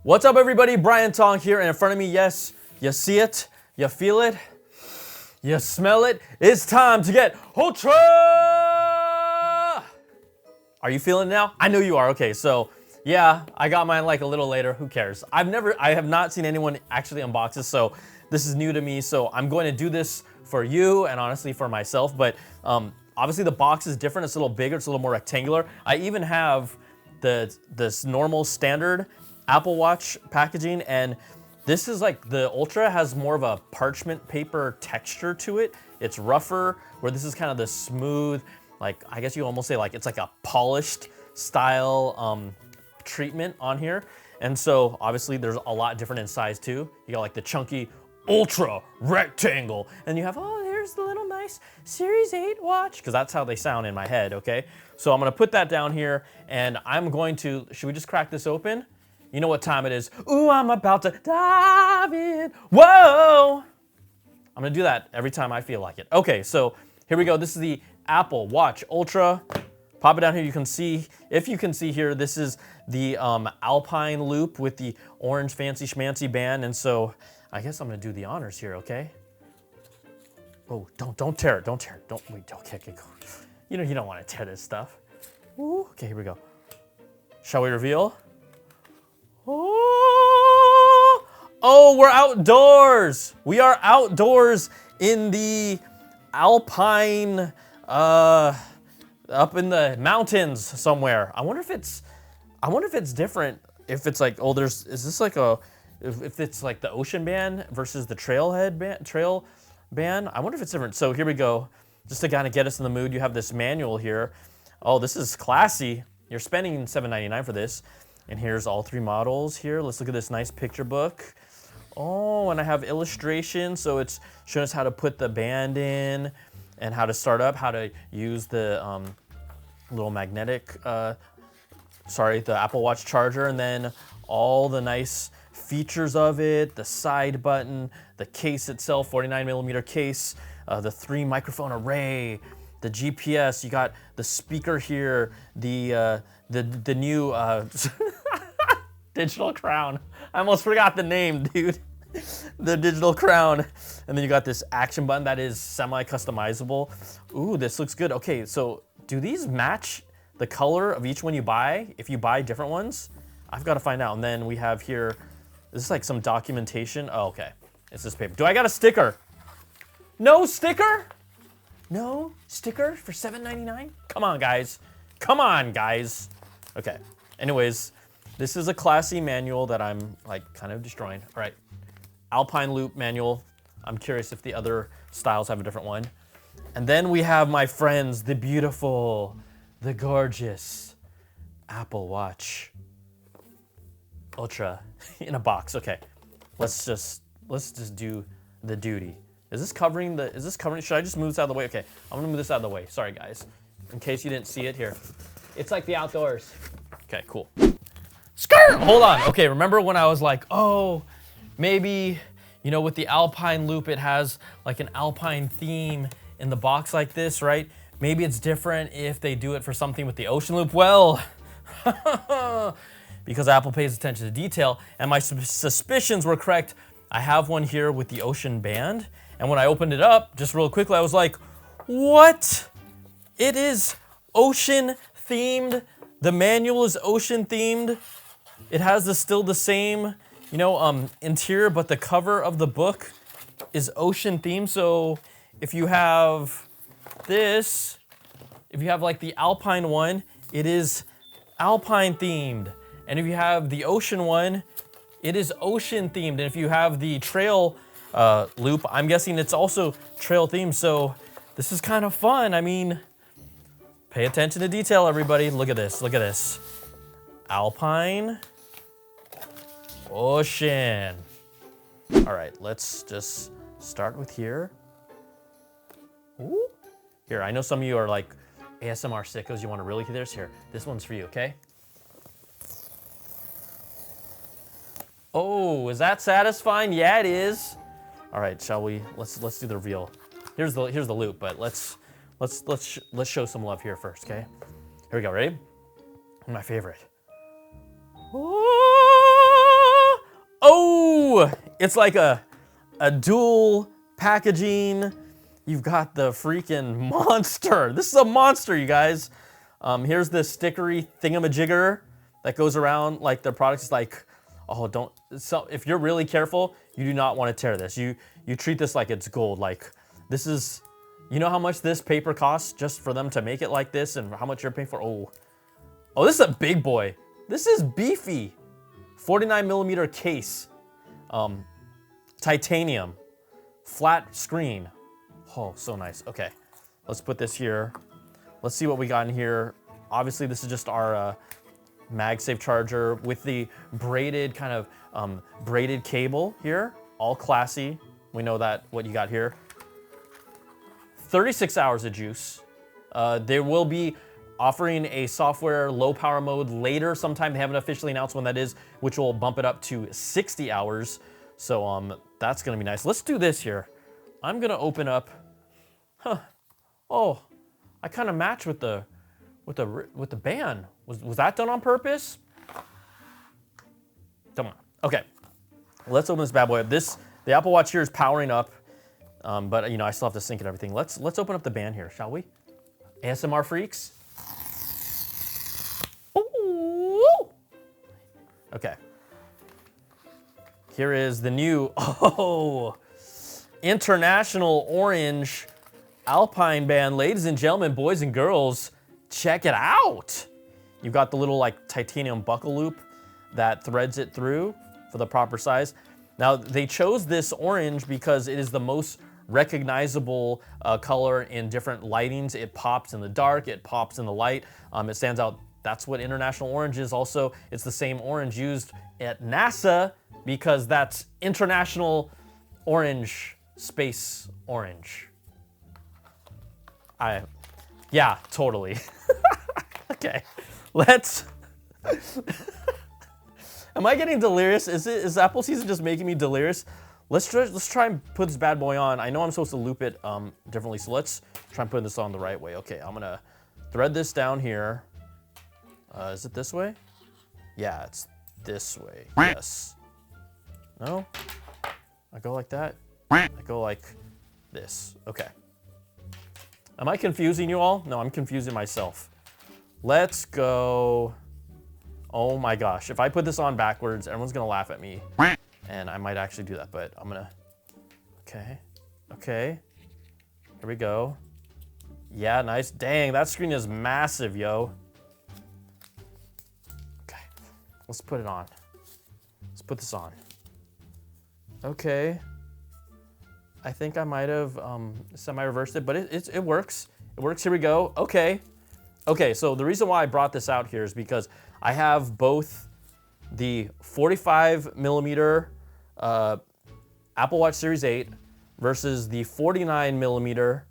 What's up, everybody? Brian Tong here, and in front of me, yes, you see it, you feel it, you smell it. It's time to get ultra. Are you feeling it now? I know you are. Okay, so yeah, I got mine like a little later. Who cares? I have not seen anyone actually unbox this, so this is new to me. So I'm going to do this for you and honestly for myself. But obviously the box is different. It's a little bigger. It's a little more rectangular. I even have this normal standard Apple Watch packaging, and this is like the Ultra has more of a parchment paper texture to it. It's rougher, where this is kind of the smooth, like I guess you almost say like it's like a polished style treatment on here. And so obviously there's a lot different in size too. You got like the chunky Ultra rectangle, and you have, oh, there's the little nice Series 8 watch, because that's how they sound in my head, okay? So I'm gonna put that down here, and I'm going to, should we just crack this open? You know what time it is. Ooh, I'm about to dive in. Whoa! I'm gonna do that every time I feel like it. Okay, so here we go. This is the Apple Watch Ultra. Pop it down here. You can see, if you can see here, this is the Alpine Loop with the orange fancy schmancy band. And so I guess I'm gonna do the honors here, okay? Oh, don't tear it, don't tear it. Okay. You know you don't wanna tear this stuff. Ooh, okay, here we go. Shall we reveal? Oh, we're outdoors. We are outdoors in the Alpine, up in the mountains somewhere. I wonder if it's different. If it's like, oh, is this like if it's like the ocean band versus the trail band? I wonder if it's different. So here we go. Just to kind of get us in the mood, you have this manual here. Oh, this is classy. You're spending $7.99 for this. And here's all three models here. Let's look at this nice picture book. Oh, and I have illustrations. So it's showing us how to put the band in and how to start up, how to use the little magnetic, the Apple Watch charger, and then all the nice features of it, the side button, the case itself, 49mm case, the 3 microphone array, the GPS, you got the speaker here, the new digital crown. I almost forgot the name, dude. The digital crown. And then you got this action button that is semi-customizable. Ooh, this looks good. Okay, so do these match the color of each one you buy? If you buy different ones? I've got to find out. And then we have here, this is like some documentation. Oh, okay. It's this paper. Do I got a sticker? No sticker? No sticker for $7.99? Come on, guys. Come on, guys. Okay. Anyways, this is a classy manual that I'm like kind of destroying. All right. Alpine Loop manual. I'm curious if the other styles have a different one. And then we have, my friends, the beautiful, the gorgeous Apple Watch Ultra in a box. Okay. Let's just do the duty. Is this covering, should I just move this out of the way? Okay, I'm gonna move this out of the way. Sorry, guys. In case you didn't see it here. It's like the outdoors. Okay, cool. Skirt! Hold on. Okay, remember when I was like, oh, maybe, you know, with the Alpine Loop, it has like an Alpine theme in the box like this, right? Maybe it's different if they do it for something with the Ocean Loop. Well, because Apple pays attention to detail, and my suspicions were correct. I have one here with the ocean band, and when I opened it up, just real quickly, I was like, what? It is ocean themed. The manual is ocean themed. It has still the same, you know, interior, but the cover of the book is ocean themed. So if you have this, if you have like the Alpine one, it is Alpine themed. And if you have the ocean one, it is ocean themed. And if you have the trail loop, I'm guessing it's also trail themed. So this is kind of fun. I mean, pay attention to detail, everybody. Look at this, look at this. Alpine, ocean. All right, let's just start with here. Ooh. Here, I know some of you are like ASMR sickos. You want to really hear this? Here, this one's for you, okay? Oh, is that satisfying? Yeah, it is. All right, shall we? Let's do the reveal. Here's the loop, but let's show some love here first, okay? Here we go. Ready? My favorite. Ooh. It's like a dual packaging. You've got the freaking monster. This is a monster, you guys. Here's the stickery thingamajigger that goes around like the product is like, oh, don't. So if you're really careful, you do not want to tear this. You treat this like it's gold. Like this is, you know how much this paper costs just for them to make it like this, and how much you're paying for. Oh, this is a big boy. This is beefy. 49mm case, titanium, flat screen. Oh, so nice. Okay, let's put this here. Let's see what we got in here. Obviously, this is just our MagSafe charger with the braided kind of braided cable here. All classy. We know that what you got here. 36 hours of juice. There will be offering a software low power mode later sometime. They haven't officially announced when that is, which will bump it up to 60 hours. So that's gonna be nice. Let's do this here. I'm gonna open up. Oh, I kind of match with the band. Was that done on purpose? Come on. Okay, let's open this bad boy up. The Apple Watch here is powering up, but you know I still have to sync and everything. Let's open up the band here, shall we? ASMR freaks. Ooh. Okay. Here is the new international orange Alpine band. Ladies and gentlemen, boys and girls, check it out. You've got the little like titanium buckle loop that threads it through for the proper size. Now they chose this orange because it is the most recognizable color in different lightings. It pops in the dark, it pops in the light. It stands out. That's what international orange is. Also, it's the same orange used at NASA because that's international orange, space orange. Yeah, totally. Okay, let's. Am I getting delirious? Is Apple Season just making me delirious? Let's try and put this bad boy on. I know I'm supposed to loop it differently, so let's try and put this on the right way. Okay, I'm gonna thread this down here. Is it this way? Yeah, it's this way. Yes. No? I go like that? I go like this. Okay. Am I confusing you all? No, I'm confusing myself. Let's go. Oh my gosh. If I put this on backwards, everyone's gonna laugh at me. And I might actually do that, but I'm gonna. Okay. Okay. Here we go. Yeah, nice. Dang, that screen is massive, yo. Okay. Let's put it on. Let's put this on. Okay. I think I might have semi-reversed it, but it works. It works. Here we go. Okay. Okay, so the reason why I brought this out here is because I have both the 45mm Apple Watch Series 8 versus the 49mm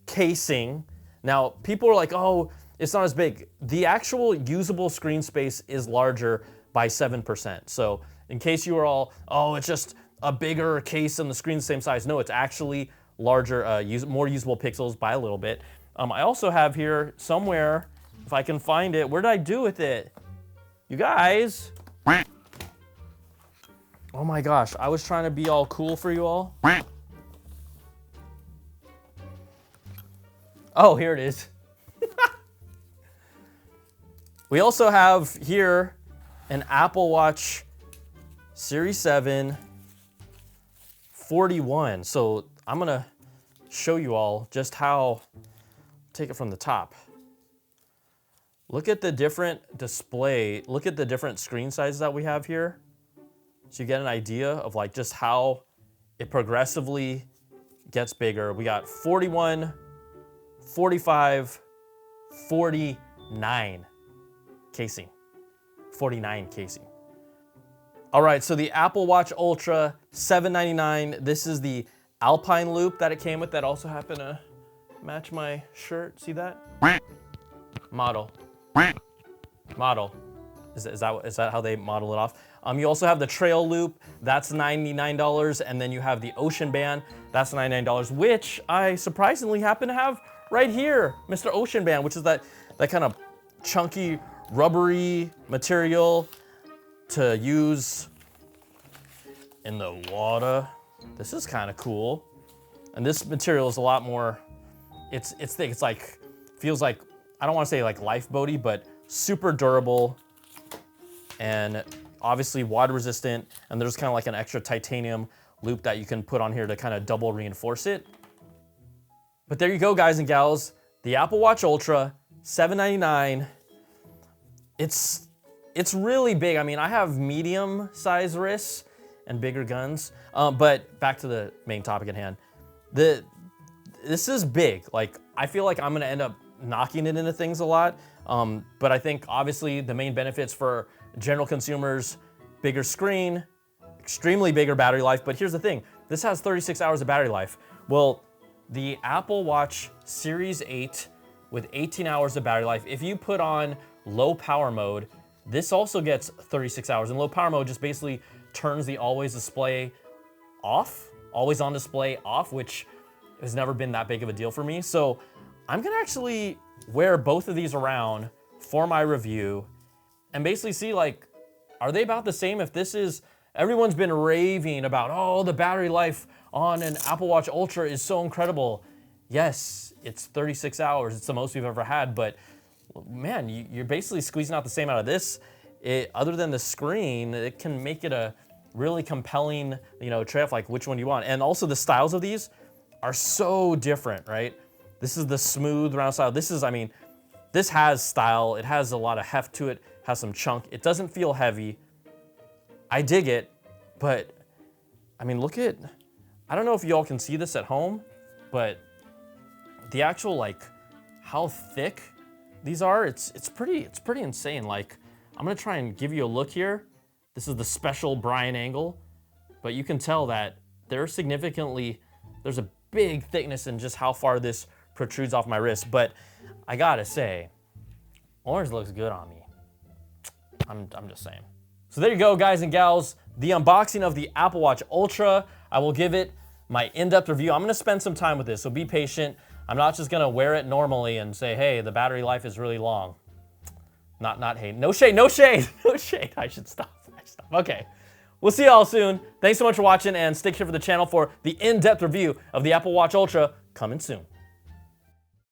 casing. Now, people are like, oh, it's not as big. The actual usable screen space is larger by 7%. So in case you were all, oh, it's just a bigger case and the screen's the same size. No, it's actually larger, more usable pixels by a little bit. I also have here somewhere, if I can find it, where did I do with it? You guys. Oh my gosh, I was trying to be all cool for you all. Oh, here it is. We also have here an Apple Watch Series 7 41. So I'm gonna show you all just how, take it from the top. Look at the different display, look at the different screen sizes that we have here. So you get an idea of like just how it progressively gets bigger. We got 41, 45, 49 casing, 49 casing. All right, so the Apple Watch Ultra, $799. This is the Alpine Loop that it came with that also happened to match my shirt. See that? Model. Model. Is that how they model it off? You also have the Trail Loop, that's $99, and then you have the Ocean Band, that's $99, which I surprisingly happen to have right here, Mr. Ocean Band, which is that kind of chunky, rubbery material to use in the water. This is kind of cool. And this material is a lot more, it's thick. It's like, feels like, I don't want to say like lifeboaty, but super durable and obviously water resistant. And there's kind of like an extra titanium loop that you can put on here to kind of double reinforce it. But there you go, guys and gals. The Apple Watch Ultra, $799. It's really big. I mean, I have medium size wrists and bigger guns. But back to the main topic at hand. This is big. Like, I feel like I'm gonna end up knocking it into things a lot. But I think obviously the main benefits for general consumers, bigger screen, extremely bigger battery life. But here's the thing, this has 36 hours of battery life. Well, the Apple Watch Series 8 with 18 hours of battery life, if you put on low power mode, this also gets 36 hours. And low power mode just basically turns the always display off, always on display off, which has never been that big of a deal for me. So I'm gonna actually wear both of these around for my review and basically see, like, are they about the same? If this is, everyone's been raving about, oh, the battery life on an Apple Watch Ultra is so incredible. Yes, it's 36 hours. It's the most we've ever had, but man, you're basically squeezing out the same out of this. Other than the screen, it can make it a really compelling, trade-off, like which one do you want? And also the styles of these are so different, right? This is the smooth round style. This is, I mean, this has style. It has a lot of heft to it, has some chunk. It doesn't feel heavy. I dig it, but I mean, look at, I don't know if y'all can see this at home, but the actual, like, how thick these are, it's pretty insane. Like, I'm gonna try and give you a look here. This is the special Brian angle, but you can tell that there's a big thickness in just how far this protrudes off my wrist. But I gotta say, orange looks good on me. I'm just saying. So there you go, guys and gals, the unboxing of the Apple Watch Ultra. I will give it my in-depth review. I'm gonna spend some time with this, so be patient. I'm not just gonna wear it normally and say, hey, the battery life is really long. Not hate, no shade, no shade, no shade. I should stop. Okay, we'll see y'all soon. Thanks so much for watching, and stay tuned for the channel for the in-depth review of the Apple Watch Ultra coming soon.